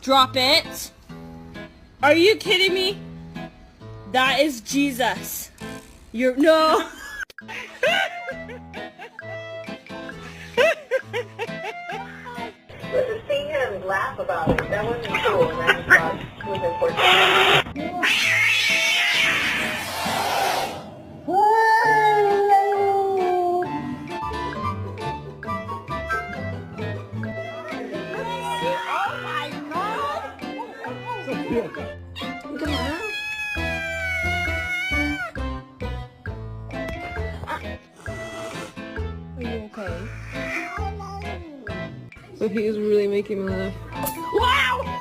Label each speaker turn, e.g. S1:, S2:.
S1: Drop it. Are you kidding me? That is Jesus. You're no.
S2: But to see him laugh about it, that wasn't cool, and I just thought it was important.
S1: Oh my God! Come on. Are you okay? So he is really making me laugh. Wow!